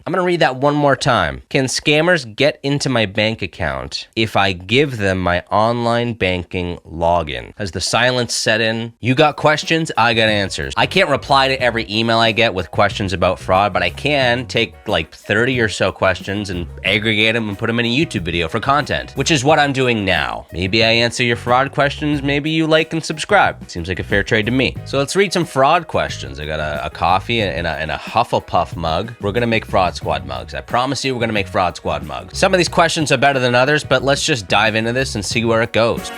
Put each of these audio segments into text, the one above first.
I'm going to read that one more time. Can scammers get into my bank account if I give them my online banking login? Has the silence set in? You got questions, I got answers. I can't reply to every email I get with questions about fraud, but I can take like 30 or so questions and aggregate them and put them in a YouTube video for content, which is what I'm doing now. Maybe I answer your fraud questions, maybe you like and subscribe. Seems like a fair trade to me. So let's read some fraud questions. I got a coffee and a Hufflepuff mug. We're gonna make Fraud Squad mugs. I promise you we're gonna make Fraud Squad mugs. Some of these questions are better than others, but let's just dive into this and see where it goes.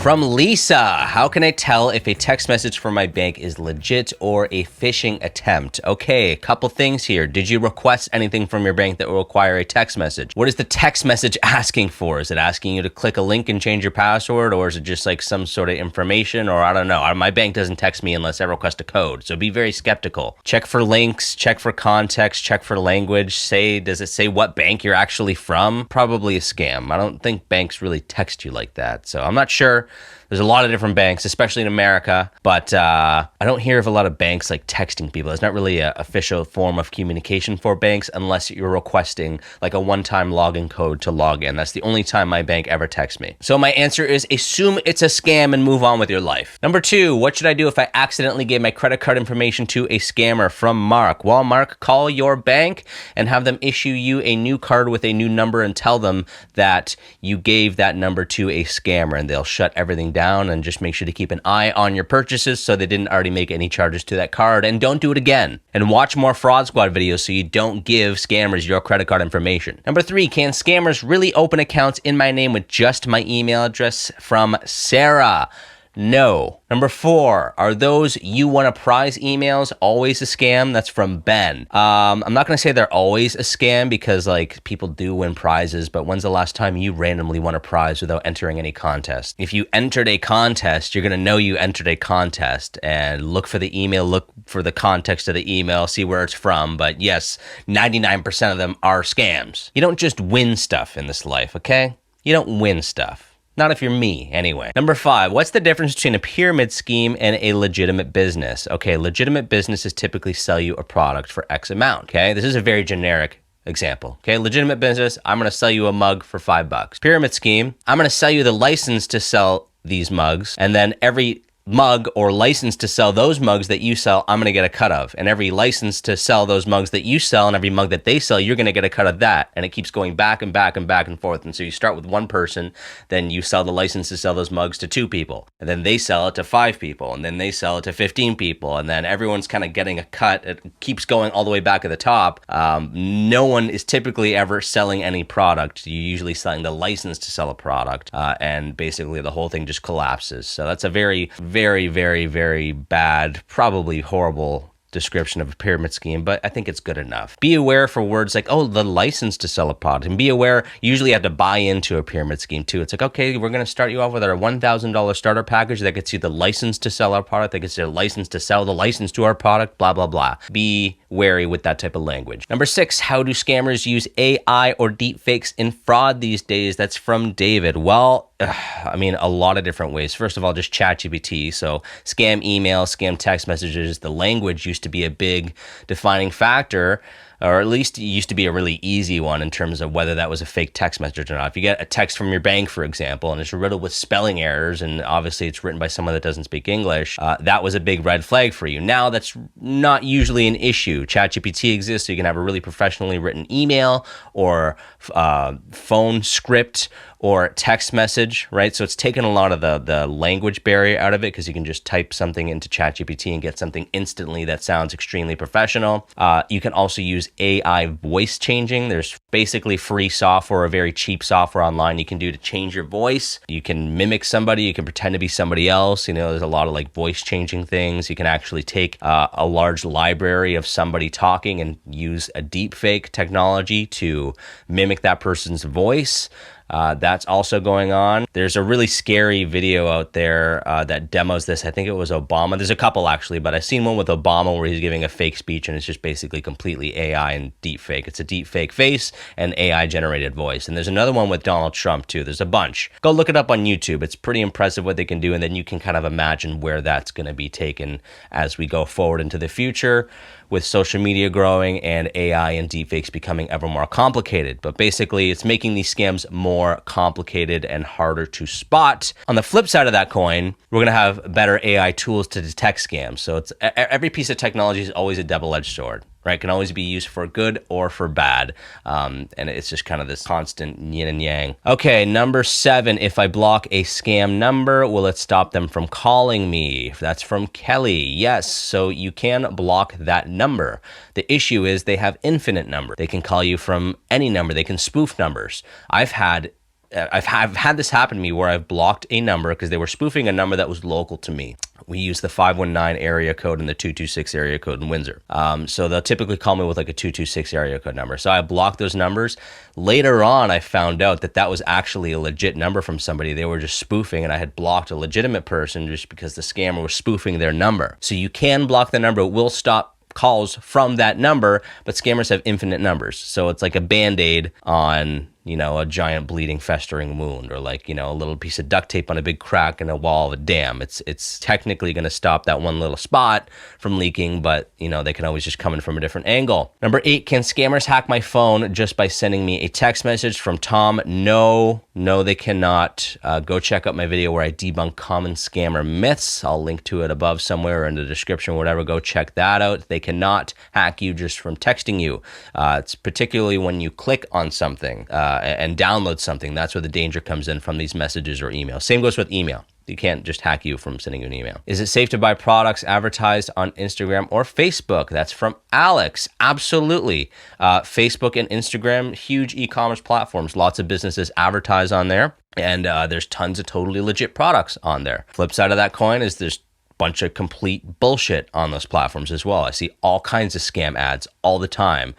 From Lisa, how can I tell if a text message from my bank is legit or a phishing attempt? Okay, a couple things here. Did you request anything from your bank that will require a text message? What is the text message asking for? Is it asking you to click a link and change your password, or is it just like some sort of information? Or I don't know. My bank doesn't text me unless I request a code, so be very skeptical. Check for links, check for context, check for language. Does it say what bank you're actually from? Probably a scam. I don't think banks really text you like that, so I'm not sure. There's a lot of different banks, especially in America, but I don't hear of a lot of banks like texting people. It's not really an official form of communication for banks unless you're requesting like a one-time login code to log in. That's the only time my bank ever texts me. So my answer is assume it's a scam and move on with your life. Number 2, what should I do if I accidentally gave my credit card information to a scammer? From Mark. Well, Mark, call your bank and have them issue you a new card with a new number and tell them that you gave that number to a scammer, and they'll shut everything down. And just make sure to keep an eye on your purchases so they didn't already make any charges to that card, and don't do it again. And watch more Fraud Squad videos so you don't give scammers your credit card information. Number 3, can scammers really open accounts in my name with just my email address? From Sarah. No. Number 4, are those you won a prize emails always a scam? That's from Ben. I'm not going to say they're always a scam because like people do win prizes, but when's the last time you randomly won a prize without entering any contest? If you entered a contest, you're going to know you entered a contest, and look for the email, look for the context of the email, see where it's from. But yes, 99% of them are scams. You don't just win stuff in this life, okay? You don't win stuff. Not if you're me, anyway. Number 5, what's the difference between a pyramid scheme and a legitimate business? Okay, legitimate businesses typically sell you a product for X amount, okay? This is a very generic example, okay? Legitimate business, I'm gonna sell you a mug for $5. Pyramid scheme, I'm gonna sell you the license to sell these mugs, and then every mug or license to sell those mugs that you sell, I'm going to get a cut of. And every license to sell those mugs that you sell and every mug that they sell, you're going to get a cut of that. And it keeps going back and back and back and forth. And so you start with one person, then you sell the license to sell those mugs to 2 people. And then they sell it to 5 people. And then they sell it to 15 people. And then everyone's kind of getting a cut. It keeps going all the way back at the top. No one is typically ever selling any product. You're usually selling the license to sell a product. And basically the whole thing just collapses. So that's a very, very, very, very bad, probably horrible description of a pyramid scheme, but I think it's good enough. Be aware for words like, oh, the license to sell a product, and be aware, you usually have to buy into a pyramid scheme too. It's like, okay, we're going to start you off with our $1,000 starter package that gets you the license to sell our product, that gets you the license to sell the license to our product, blah, blah, blah. Be wary with that type of language. Number 6, how do scammers use AI or deep fakes in fraud these days? That's from David. Well, I mean, a lot of different ways. First of all, just ChatGPT. So scam emails, scam text messages, the language used to be a big defining factor, or at least it used to be a really easy one in terms of whether that was a fake text message or not. If you get a text from your bank, for example, and it's riddled with spelling errors, and obviously it's written by someone that doesn't speak English, that was a big red flag for you. Now, that's not usually an issue. ChatGPT exists, so you can have a really professionally written email or phone script or text message, right? So it's taken a lot of the language barrier out of it because you can just type something into ChatGPT and get something instantly that sounds extremely professional. You can also use AI voice changing. There's basically free software or very cheap software online you can do to change your voice. You can mimic somebody. You can pretend to be somebody else. You know, there's a lot of like voice changing things. You can actually take a large library of somebody talking and use a deep fake technology to mimic that person's voice. That's also going on. There's a really scary video out there that demos this. I think it was Obama. There's a couple actually, but I've seen one with Obama where he's giving a fake speech and it's just basically completely AI and deep fake. It's a deep fake face and AI generated voice. And there's another one with Donald Trump too. There's a bunch. Go look it up on YouTube. It's pretty impressive what they can do. And then you can kind of imagine where that's going to be taken as we go forward into the future, with social media growing and AI and deepfakes becoming ever more complicated. But basically, it's making these scams more complicated and harder to spot. On the flip side of that coin, we're going to have better AI tools to detect scams. So it's every piece of technology is always a double-edged sword, right? Can always be used for good or for bad. And it's just kind of this constant yin and yang. Okay, number 7, if I block a scam number, will it stop them from calling me? That's from Kelly. Yes, so you can block that number. The issue is they have infinite numbers. They can call you from any number. They can spoof numbers. I've had this happen to me where I've blocked a number because they were spoofing a number that was local to me. We use the 519 area code and the 226 area code in Windsor. So they'll typically call me with like a 226 area code number. So I blocked those numbers. Later on, I found out that that was actually a legit number from somebody. They were just spoofing, and I had blocked a legitimate person just because the scammer was spoofing their number. So you can block the number. It will stop calls from that number, but scammers have infinite numbers. So it's like a Band-Aid on, a giant bleeding festering wound, or like, a little piece of duct tape on a big crack in a wall of a dam. It's technically going to stop that one little spot from leaking, but they can always just come in from a different angle. Number 8, can scammers hack my phone just by sending me a text message? From Tom, no, they cannot. Go check out my video where I debunk common scammer myths. I'll link to it above somewhere or in the description, or whatever. Go check that out. They cannot hack you just from texting you. It's particularly when you click on something and download something. That's where the danger comes in from these messages or emails. Same goes with email. You can't just hack you from sending you an email. Is it safe to buy products advertised on Instagram or Facebook? That's from Alex. Absolutely. Facebook and Instagram, huge e-commerce platforms. Lots of businesses advertise on there, and there's tons of totally legit products on there. Flip side of that coin is there's bunch of complete bullshit on those platforms as well. I see all kinds of scam ads all the time.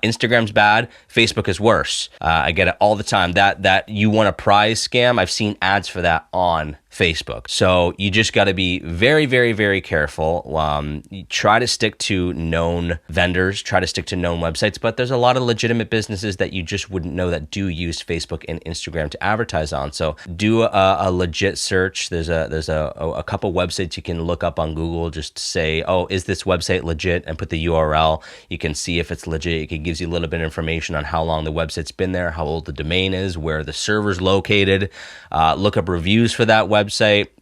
Instagram's bad. Facebook is worse. I get it all the time. That you want a prize scam, I've seen ads for that on Facebook. So you just got to be very, very, very careful. You try to stick to known vendors, try to stick to known websites, but there's a lot of legitimate businesses that you just wouldn't know that do use Facebook and Instagram to advertise on. So do a legit search. There's a couple websites you can look up on Google. Just say, oh, is this website legit? And put the URL. You can see if it's legit. It gives you a little bit of information on how long the website's been there, how old the domain is, where the server's located. Look up reviews for that website.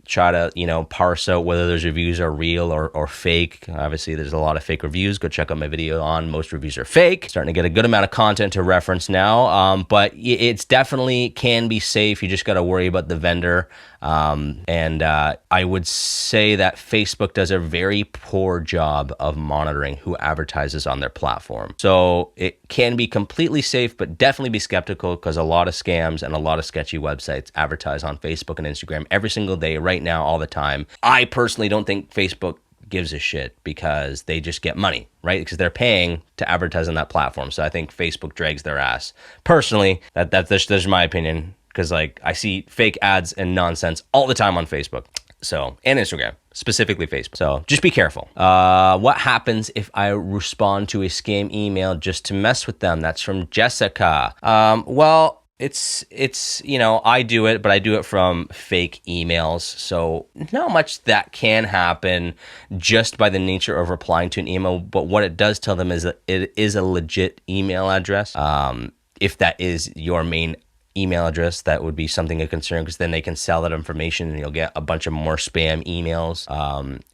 Try to, parse out whether those reviews are real or fake. Obviously, there's a lot of fake reviews. Go check out my video on most reviews are fake. Starting to get a good amount of content to reference now, but it's definitely can be safe. You just got to worry about the vendor. And I would say that Facebook does a very poor job of monitoring who advertises on their platform. So it can be completely safe, but definitely be skeptical, because a lot of scams and a lot of sketchy websites advertise on Facebook and Instagram every single day, right now, all the time. I personally don't think Facebook gives a shit, because they just get money, right? Because they're paying to advertise on that platform. So I think Facebook drags their ass. Personally, that's my opinion, because I see fake ads and nonsense all the time on Facebook. So, and Instagram, specifically Facebook. So just be careful. What happens if I respond to a scam email just to mess with them? That's from Jessica. Well, it's I do it, but I do it from fake emails. So not much that can happen just by the nature of replying to an email. But what it does tell them is that it is a legit email address. If that is your main email address, that would be something of concern, because then they can sell that information and you'll get a bunch of more spam emails,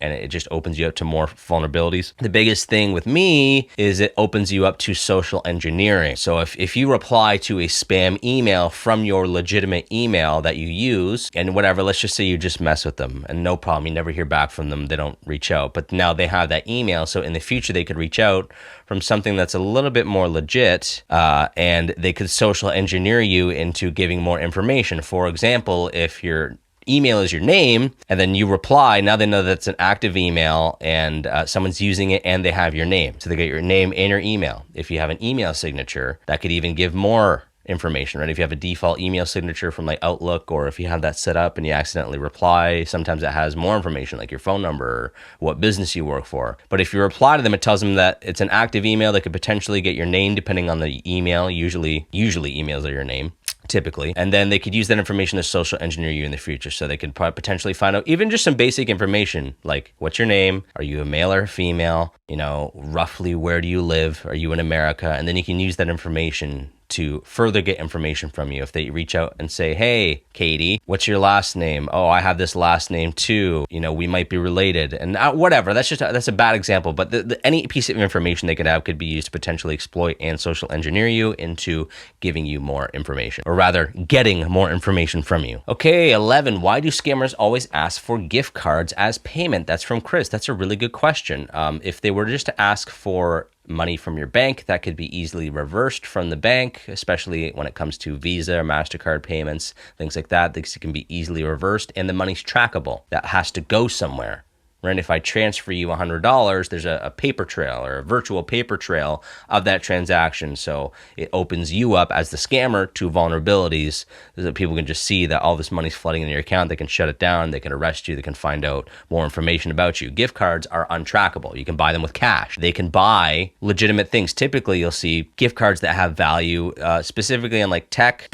and it just opens you up to more vulnerabilities. The biggest thing with me is it opens you up to social engineering. So if you reply to a spam email from your legitimate email that you use, and whatever, let's just say you just mess with them and no problem, you never hear back from them, they don't reach out, but now they have that email, so in the future they could reach out from something that's a little bit more legit, and they could social engineer you into giving more information. For example, if your email is your name and then you reply, now they know that's an active email and someone's using it and they have your name. So they get your name and your email. If you have an email signature, that could even give more information, right? If you have a default email signature from like Outlook, or if you have that set up and you accidentally reply, sometimes it has more information like your phone number or what business you work for. But if you reply to them, it tells them that it's an active email that could potentially get your name depending on the email. Usually emails are your name, typically. And then they could use that information to social engineer you in the future. So they could potentially find out even just some basic information like what's your name? Are you a male or a female? Roughly where do you live? Are you in America? And then you can use that information to further get information from you. If they reach out and say, hey, Katie, what's your last name? Oh, I have this last name too. We might be related, and whatever. That's a bad example, but any piece of information they could have could be used to potentially exploit and social engineer you into giving you more information, or rather getting more information from you. Okay, 11, why do scammers always ask for gift cards as payment? That's from Chris. That's a really good question. If they were just to ask for money from your bank, that could be easily reversed from the bank, especially when it comes to Visa or MasterCard payments, things like that. These can be easily reversed, and the money's trackable. That has to go somewhere. Right? If I transfer you $100, there's a paper trail or a virtual paper trail of that transaction. So it opens you up as the scammer to vulnerabilities so that people can just see that all this money's flooding into your account. They can shut it down. They can arrest you. They can find out more information about you. Gift cards are untrackable. You can buy them with cash. They can buy legitimate things. Typically, you'll see gift cards that have value, specifically in like tech,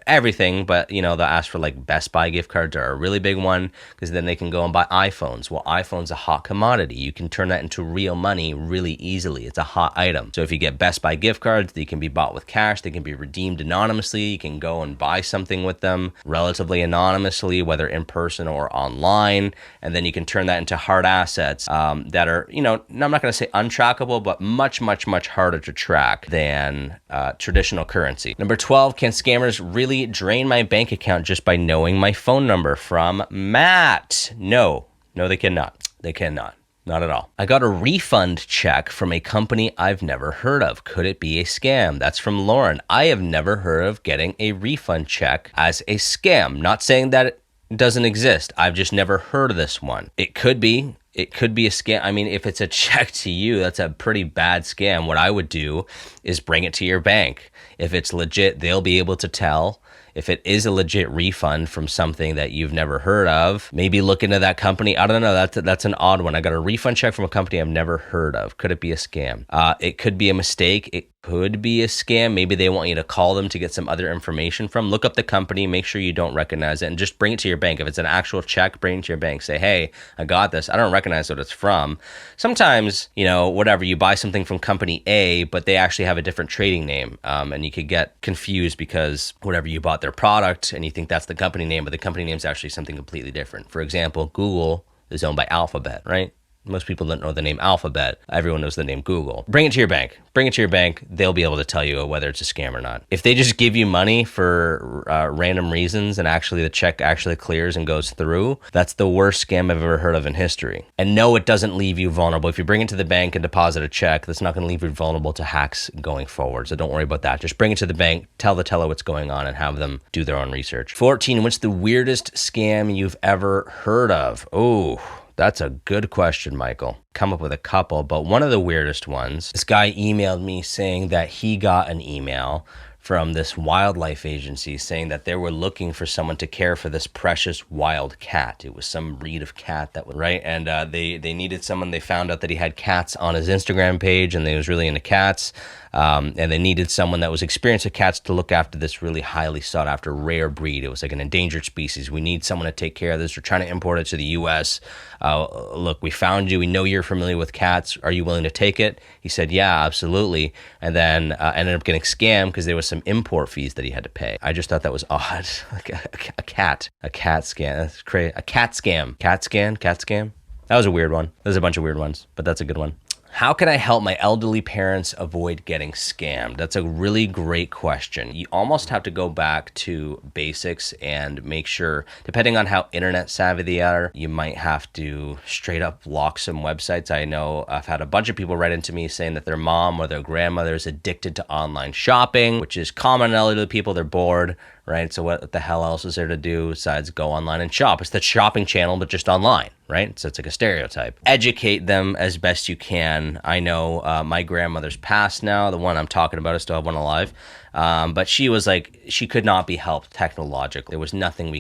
everything. But, they'll ask for like Best Buy gift cards are a really big one, because then they can go and buy iPhones. Well, iPhone's a hot commodity. You can turn that into real money really easily. It's a hot item. So if you get Best Buy gift cards, they can be bought with cash. They can be redeemed anonymously. You can go and buy something with them relatively anonymously, whether in person or online. And then you can turn that into hard assets that are, I'm not going to say untrackable, but much, much, much harder to track than traditional currency. Number 12, can scammers really drain my bank account just by knowing my phone number? From Matt. No, they cannot. They cannot. Not at all. I got a refund check from a company I've never heard of. Could it be a scam? That's from Lauren. I have never heard of getting a refund check as a scam. Not saying that it doesn't exist. I've just never heard of this one. It could be. It could be a scam. I mean, if it's a check to you, that's a pretty bad scam. What I would do is bring it to your bank. If it's legit, they'll be able to tell. If it is a legit refund from something that you've never heard of, maybe look into that company. I don't know. That's an odd one. I got a refund check from a company I've never heard of. Could it be a scam? It could be a mistake. It could be a scam. Maybe they want you to call them to get some other information from. Look up the company. Make sure you don't recognize it, and just bring it to your bank. If it's an actual check, bring it to your bank. Say, hey, I got this. I don't recognize what it's from. Sometimes, whatever, you buy something from company A, but they actually have a different trading name, and you could get confused because whatever, you bought their product and you think that's the company name, but the company name is actually something completely different. For example, Google is owned by Alphabet, right? Most people don't know the name Alphabet. Everyone knows the name Google. Bring it to your bank. Bring it to your bank. They'll be able to tell you whether it's a scam or not. If they just give you money for random reasons and actually the check actually clears and goes through, that's the worst scam I've ever heard of in history. And no, it doesn't leave you vulnerable. If you bring it to the bank and deposit a check, that's not going to leave you vulnerable to hacks going forward. So don't worry about that. Just bring it to the bank, tell the teller what's going on, and have them do their own research. 14, what's the weirdest scam you've ever heard of? Oh, that's a good question, Michael. Come up with a couple, but one of the weirdest ones, this guy emailed me saying that he got an email from this wildlife agency saying that they were looking for someone to care for this precious wild cat. It was some breed of cat that was right, and they needed someone. They found out that he had cats on his Instagram page, and they was really into cats. And they needed someone that was experienced with cats to look after this really highly sought after rare breed. It was like an endangered species. We need someone to take care of this. We're trying to import it to the U.S. Look, we found you. We know you're familiar with cats. Are you willing to take it? He said, yeah, absolutely. And then ended up getting scammed because there was some import fees that he had to pay. I just thought that was odd. Like a cat scam. That's crazy. A cat scam. Cat scam. That was a weird one. There's a bunch of weird ones, but that's a good one. How can I help my elderly parents avoid getting scammed? That's a really great question. You almost have to go back to basics and make sure, depending on how internet savvy they are, you might have to straight up block some websites. I know I've had a bunch of people write into me saying that their mom or their grandmother is addicted to online shopping, which is common in elderly people. They're bored, right? So what the hell else is there to do besides go online and shop? It's the shopping channel, but just online, right? So it's like a stereotype. Educate them as best you can. I know my grandmother's passed now. The one I'm talking about, I still have one alive. But she was like, she could not be helped technologically. There was nothing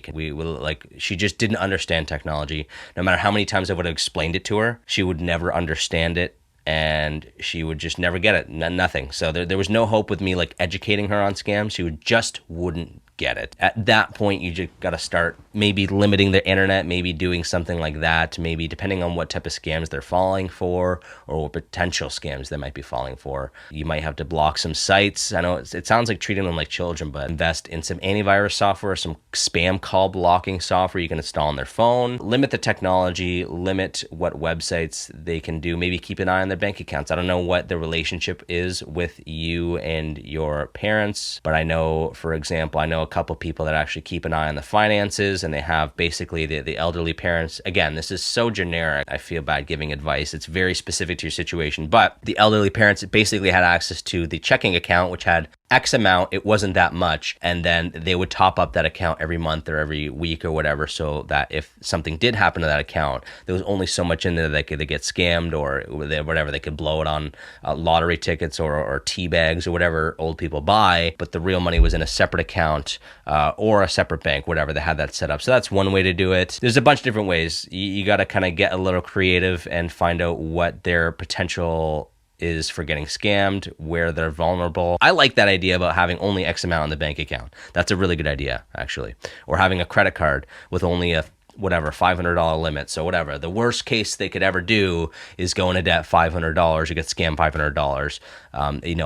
she just didn't understand technology. No matter how many times I would have explained it to her, she would never understand it. And she would just never get it, nothing. So there was no hope with me like educating her on scams. She just wouldn't get it. At that point, you just got to start maybe limiting the internet, maybe doing something like that, maybe depending on what type of scams they're falling for or what potential scams they might be falling for. You might have to block some sites. I know it sounds like treating them like children, but invest in some antivirus software, some spam call blocking software you can install on their phone. Limit the technology, limit what websites they can do, maybe keep an eye on their bank accounts. I don't know what the relationship is with you and your parents, but I know, for example, a couple people that actually keep an eye on the finances, and they have basically the elderly parents. Again, this is so generic. I feel bad giving advice. It's very specific to your situation, but the elderly parents basically had access to the checking account, which had X amount. It wasn't that much. And then they would top up that account every month or every week or whatever, so that if something did happen to that account, there was only so much in there that they get scammed or whatever. They could blow it on lottery tickets or tea bags or whatever old people buy, but the real money was in a separate account or a separate bank, whatever. They had that set up. So that's one way to do it. There's a bunch of different ways. You got to kind of get a little creative and find out what their potential is for getting scammed, where they're vulnerable. I like that idea about having only X amount in the bank account. That's a really good idea, actually. Or having a credit card with only a $500 limit. So whatever, the worst case they could ever do is go into debt $500 or get scammed $500.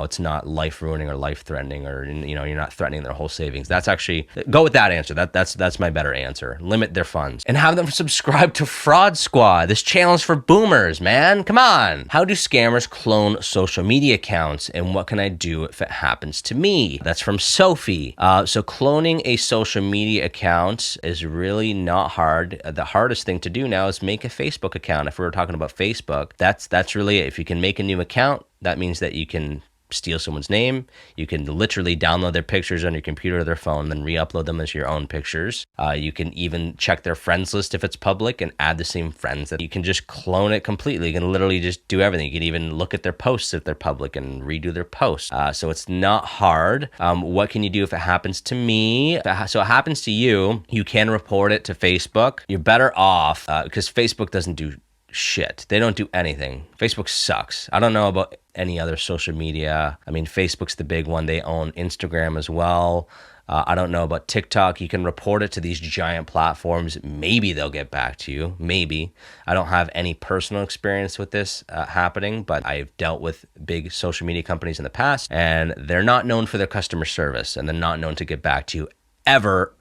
It's not life ruining or life threatening, or, you're not threatening their whole savings. That's actually, go with that answer. That's my better answer. Limit their funds and have them subscribe to Fraud Squad. This channel is for boomers, man. Come on. How do scammers clone social media accounts, and what can I do if it happens to me? That's from Sophie. So cloning a social media account is really not hard. The hardest thing to do now is make a Facebook account. If we were talking about Facebook, that's really it. If you can make a new account, that means that you can steal someone's name. You can literally download their pictures on your computer or their phone, then re-upload them as your own pictures. You can even check their friends list if it's public and add the same friends. That you can just clone it completely. You can literally just do everything. You can even look at their posts if they're public and redo their posts. So it's not hard. What can you do if it happens to me? So it happens to you, you can report it to Facebook. You're better off because Facebook doesn't do shit. They don't do anything. Facebook sucks. I don't know about any other social media. I mean, Facebook's the big one. They own Instagram as well. I don't know about TikTok. You can report it to these giant platforms. Maybe they'll get back to you. Maybe. I don't have any personal experience with this happening, but I've dealt with big social media companies in the past, and they're not known for their customer service, and they're not known to get back to you ever.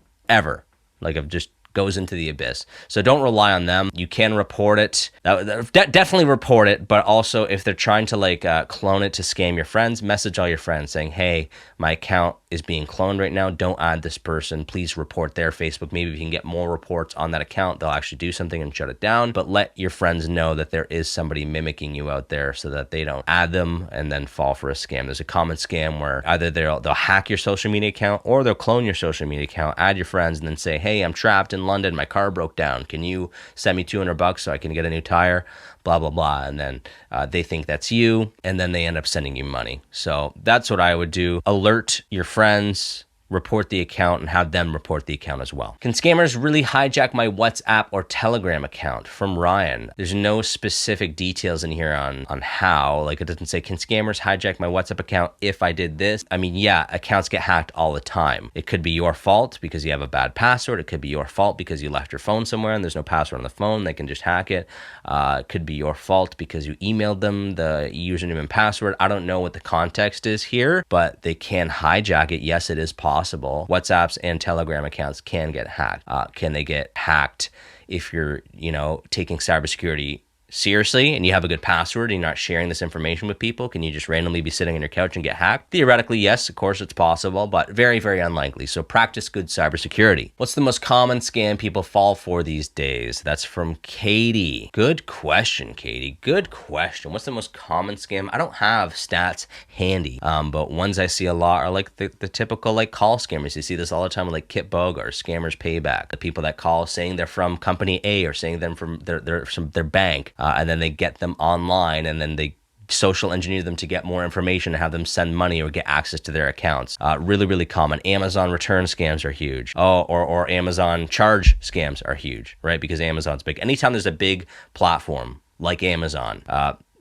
Like, I've just goes into the abyss. So don't rely on them. You can report it. Definitely report it, but also if they're trying to clone it to scam your friends, message all your friends saying, hey, my account is being cloned right now. Don't add this person. Please report their Facebook. Maybe if you can get more reports on that account, they'll actually do something and shut it down. But let your friends know that there is somebody mimicking you out there so that they don't add them and then fall for a scam. There's a common scam where either they'll hack your social media account or they'll clone your social media account, add your friends, and then say, hey, I'm trapped in London. My car broke down. Can you send me $200 so I can get a new tire? Blah, blah, blah. And then they think that's you, and then they end up sending you money. So that's what I would do. Alert your friends, report the account, and have them report the account as well. Can scammers really hijack my WhatsApp or Telegram account? From Ryan. There's no specific details in here on how. Like, it doesn't say, can scammers hijack my WhatsApp account if I did this? I mean, yeah, accounts get hacked all the time. It could be your fault because you have a bad password. It could be your fault because you left your phone somewhere and there's no password on the phone. They can just hack it. It could be your fault because you emailed them the username and password. I don't know what the context is here, but they can hijack it. Yes, it is possible. WhatsApps and Telegram accounts can get hacked. Can they get hacked if you're, taking cybersecurity seriously and you have a good password and you're not sharing this information with people, can you just randomly be sitting on your couch and get hacked? Theoretically, yes, of course it's possible, but very, very unlikely. So practice good cybersecurity. What's the most common scam people fall for these days? That's from Katie. Good question, Katie. Good question. What's the most common scam? I don't have stats handy, but ones I see a lot are like the typical like call scammers. You see this all the time with like Kit Boga or Scammers Payback. The people that call saying they're from company A or saying them from their bank. And then they get them online and then they social engineer them to get more information and have them send money or get access to their accounts. Really, really common. Amazon return scams are huge. Or Amazon charge scams are huge, right? Because Amazon's big. Anytime there's a big platform like Amazon,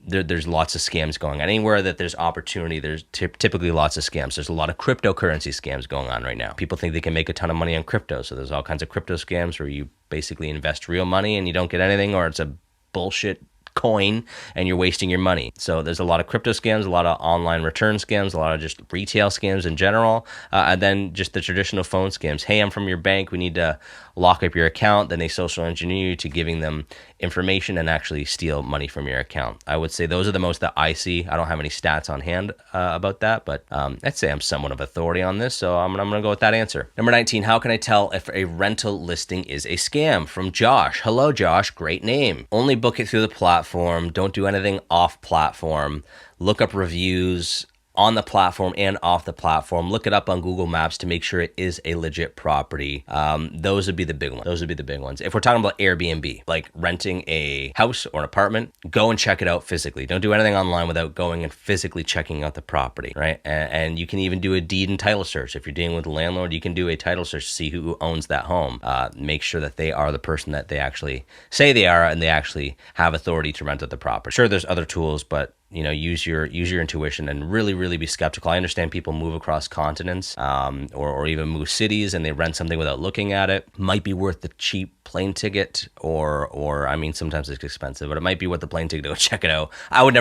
there's lots of scams going on. Anywhere that there's opportunity, there's typically lots of scams. There's a lot of cryptocurrency scams going on right now. People think they can make a ton of money on crypto. So there's all kinds of crypto scams where you basically invest real money and you don't get anything, or it's a bullshit coin and you're wasting your money. So there's a lot of crypto scams, a lot of online return scams, a lot of just retail scams in general, and then just the traditional phone scams. Hey, I'm from your bank, we need to lock up your account. Then they social engineer you to giving them information and actually steal money from your account. I would say those are the most that I see. I don't have any stats on hand about that, but I'd say I'm somewhat of authority on this, so I'm gonna go with that answer. Number 19, how can I tell if a rental listing is a scam? From Josh. Hello, Josh. Great name. Only book it through the platform. Don't do anything off platform. Look up reviews on the platform and off the platform. Look it up on Google Maps to make sure it is a legit property. Those would be the big ones. Those would be the big ones. If we're talking about Airbnb, like renting a house or an apartment, go and check it out physically. Don't do anything online without going and physically checking out the property, right? And you can even do a deed and title search. If you're dealing with a landlord, you can do a title search to see who owns that home. Make sure that they are the person that they actually say they are and they actually have authority to rent out the property. Sure, there's other tools, but use your intuition and really be skeptical. I understand people move across continents or even move cities and they rent something without looking at it. Might be worth the cheap plane ticket or I mean, sometimes it's expensive, but it might be worth the plane ticket to go check it out. I would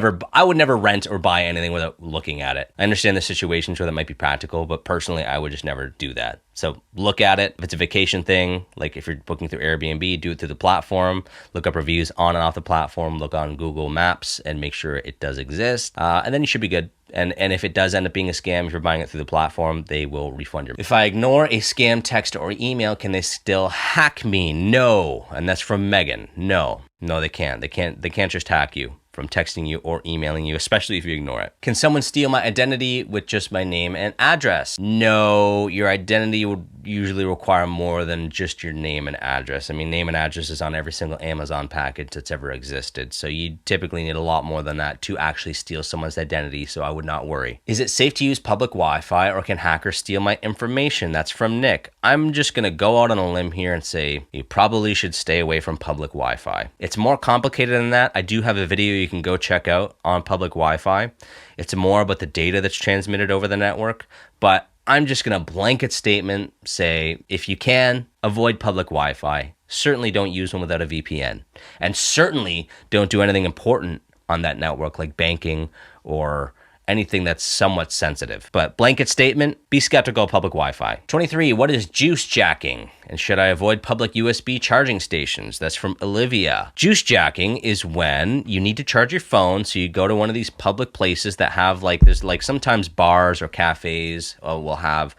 never rent or buy anything without looking at it. I understand the situations where that might be practical, but personally, I would just never do that. So look at it. If it's a vacation thing, like if you're booking through Airbnb, do it through the platform. Look up reviews on and off the platform. Look on Google Maps and make sure it does exist. And then you should be good. And if it does end up being a scam, if you're buying it through the platform, they will refund your money. If I ignore a scam text or email, can they still hack me? No. And that's from Megan. No, they can't. They can't just hack you from texting you or emailing you, especially if you ignore it. Can someone steal my identity with just my name and address? No, your identity would usually require more than just your name and address. I mean, name and address is on every single Amazon package that's ever existed. So you typically need a lot more than that to actually steal someone's identity. So I would not worry. Is it safe to use public Wi-Fi or can hackers steal my information? That's from Nick. I'm just gonna go out on a limb here and say you probably should stay away from public Wi-Fi. It's more complicated than that. I do have a video you can go check out on public Wi-Fi. It's more about the data that's transmitted over the network, but I'm just going to blanket statement say, if you can, avoid public Wi-Fi. Certainly don't use one without a VPN. And certainly don't do anything important on that network like banking or anything that's somewhat sensitive. But blanket statement, be skeptical of public Wi-Fi. 23, what is juice jacking? And should I avoid public USB charging stations? That's from Olivia. Juice jacking is when you need to charge your phone. So you go to one of these public places that have there's sometimes bars or cafes will have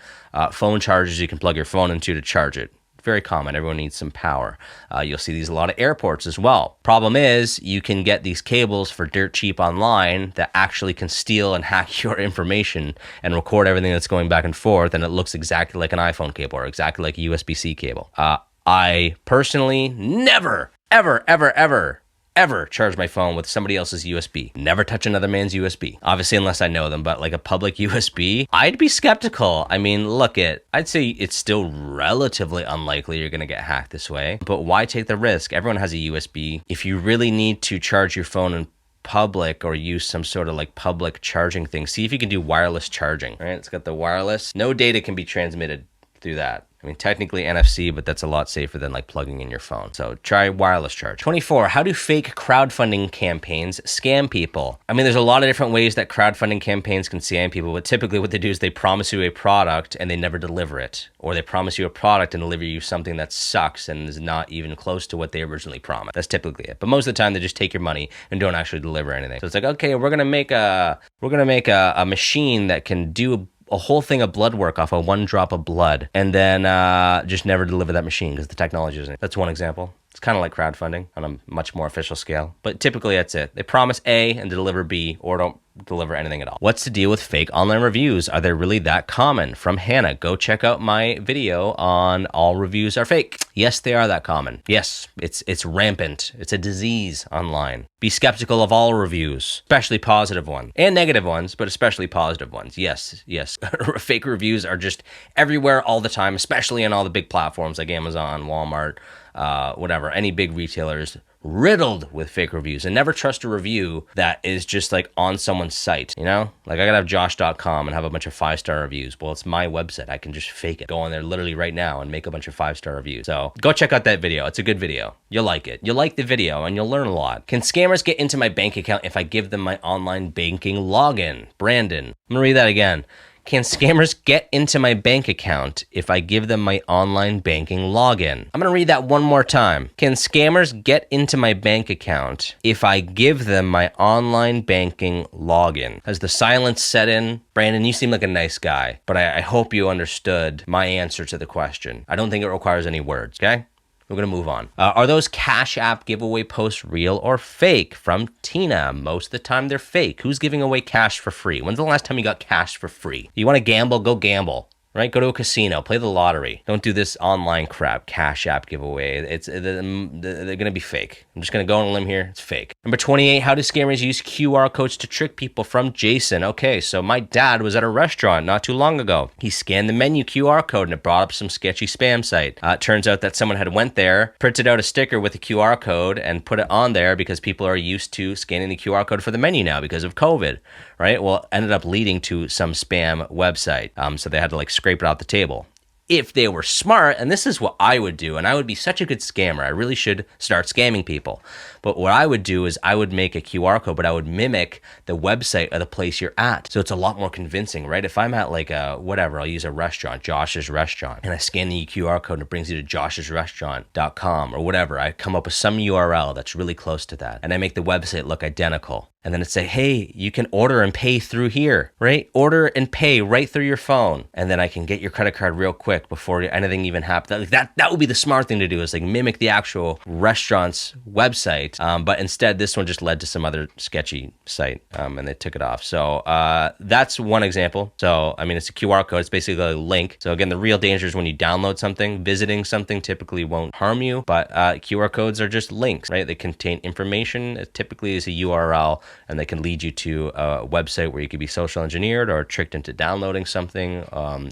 phone chargers you can plug your phone into to charge it. Very common. Everyone needs some power. You'll see these a lot of airports as well. Problem is, you can get these cables for dirt cheap online that actually can steal and hack your information and record everything that's going back and forth, and it looks exactly like an iPhone cable or exactly like a USB-C cable. I personally never, ever charge my phone with somebody else's USB. Never touch another man's USB. Obviously, unless I know them, but like a public USB, I'd be skeptical. I mean, I'd say it's still relatively unlikely you're gonna get hacked this way, but why take the risk? Everyone has a USB. If you really need to charge your phone in public or use some sort of like public charging thing, see if you can do wireless charging, right? It's got the wireless. No data can be transmitted through that. I mean, technically NFC, but that's a lot safer than like plugging in your phone. So try wireless charge. 24, how do fake crowdfunding campaigns scam people? I mean, there's a lot of different ways that crowdfunding campaigns can scam people, but typically what they do is they promise you a product and they never deliver it. Or they promise you a product and deliver you something that sucks and is not even close to what they originally promised. That's typically it. But most of the time they just take your money and don't actually deliver anything. So it's like, okay, we're gonna make a machine that can do a whole thing of blood work off of one drop of blood, and then just never deliver that machine because the technology isn't. That's one example. It's kind of like crowdfunding on a much more official scale, but typically that's it. They promise A and deliver B, or don't deliver anything at all. What's the deal with fake online reviews? Are they really that common? From Hannah. Go check out my video on all reviews are fake. Yes, they are that common. Yes, it's rampant. It's a disease online. Be skeptical of all reviews, especially positive ones and negative ones, but especially positive ones. Yes. Fake reviews are just everywhere all the time, especially on all the big platforms like Amazon, Walmart, whatever, any big retailers, riddled with fake reviews. And never trust a review that is just like on someone's site, you know? Like I gotta have josh.com and have a bunch of 5-star reviews. Well, it's my website. I can just fake it. Go on there literally right now and make a bunch of 5-star reviews. So go check out that video. It's a good video. You'll like it. You'll like the video and you'll learn a lot. Can scammers get into my bank account if I give them my online banking login? Brandon. I'm gonna read that again. Can scammers get into my bank account if I give them my online banking login? I'm going to read that one more time. Can scammers get into my bank account if I give them my online banking login? Has the silence set in? Brandon, you seem like a nice guy, but I hope you understood my answer to the question. I don't think it requires any words, okay? We're going to move on. Are those Cash App giveaway posts real or fake? From Tina. Most of the time they're fake. Who's giving away cash for free? When's the last time you got cash for free? You want to gamble? Go gamble. Right? Go to a casino, play the lottery. Don't do this online crap, Cash App giveaway. They're going to be fake. I'm just going to go on a limb here. It's fake. Number 28, how do scammers use QR codes to trick people? From Jason. Okay, so my dad was at a restaurant not too long ago. He scanned the menu QR code and it brought up some sketchy spam site. It turns out that someone had went there, printed out a sticker with a QR code and put it on there because people are used to scanning the QR code for the menu now because of COVID, right? Well, ended up leading to some spam website. So they had to like scrape it off the table. If they were smart, and this is what I would do, and I would be such a good scammer. I really should start scamming people. But what I would do is I would make a QR code, but I would mimic the website of the place you're at. So it's a lot more convincing, right? If I'm at like I'll use a restaurant, Josh's Restaurant, and I scan the QR code and it brings you to josh'srestaurant.com or whatever. I come up with some URL that's really close to that. And I make the website look identical. And then it say, hey, you can order and pay through here, right? Order and pay right through your phone. And then I can get your credit card real quick before anything even happens. That would be the smart thing to do, is like mimic the actual restaurant's website. But instead, this one just led to some other sketchy site and they took it off. So that's one example. So, I mean, it's a QR code. It's basically a link. So again, the real danger is when you download something. Visiting something typically won't harm you, but QR codes are just links, right? They contain information. It typically is a URL. And they can lead you to a website where you could be social engineered or tricked into downloading something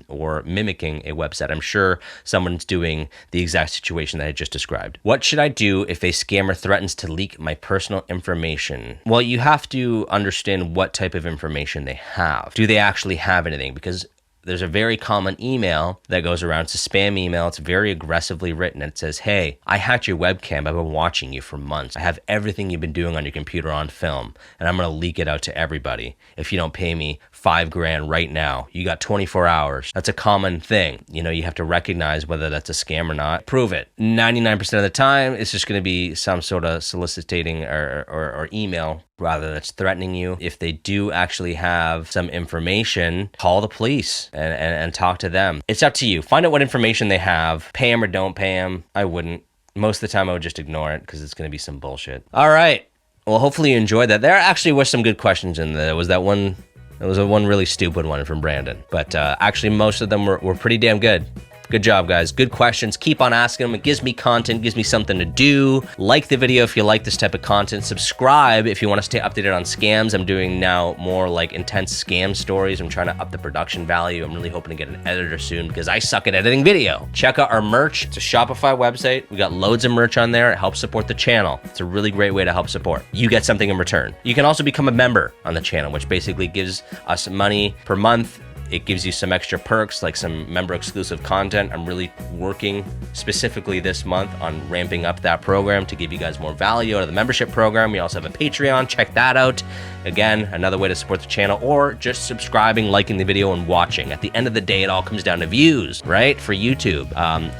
or mimicking a website. I'm sure someone's doing the exact situation that I just described. What should I do if a scammer threatens to leak my personal information? Well, you have to understand what type of information they have. Do they actually have anything? Because there's a very common email that goes around. It's a spam email. It's very aggressively written. It says, hey, I hacked your webcam. I've been watching you for months. I have everything you've been doing on your computer on film, and I'm going to leak it out to everybody. If you don't pay me $5,000 right now, you got 24 hours. That's a common thing. You know, you have to recognize whether that's a scam or not. Prove it. 99% of the time, it's just going to be some sort of soliciting or email rather that's threatening you. If they do actually have some information, call the police and talk to them. It's up to you. Find out what information they have. Pay them or don't pay them. I wouldn't. Most of the time, I would just ignore it because it's going to be some bullshit. All right. Well, hopefully you enjoyed that. There actually was some good questions in there. There was one really stupid one from Brandon. But actually, most of them were pretty damn good. Good job, guys. Good questions. Keep on asking them. It gives me content, gives me something to do. Like the video if you like this type of content. Subscribe if you want to stay updated on scams. I'm doing now more like intense scam stories. I'm trying to up the production value. I'm really hoping to get an editor soon because I suck at editing video. Check out our merch. It's a Shopify website. We got loads of merch on there. It helps support the channel. It's a really great way to help support. You get something in return. You can also become a member on the channel, which basically gives us money per month It gives you some extra perks, like some member exclusive content. I'm really working specifically this month on ramping up that program to give you guys more value out of the membership program. We also have a Patreon. Check that out. Again, another way to support the channel, or just subscribing, liking the video, and watching. At the end of the day, it all comes down to views, right? For YouTube.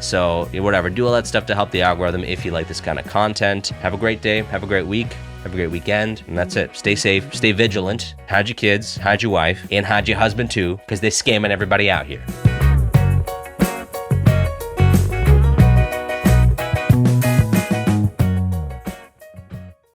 So whatever, do all that stuff to help the algorithm if you like this kind of content. Have a great day. Have a great week. Have a great weekend. And that's it. Stay safe. Stay vigilant. Hide your kids. Hide your wife. And hide your husband too, because they're scamming everybody out here.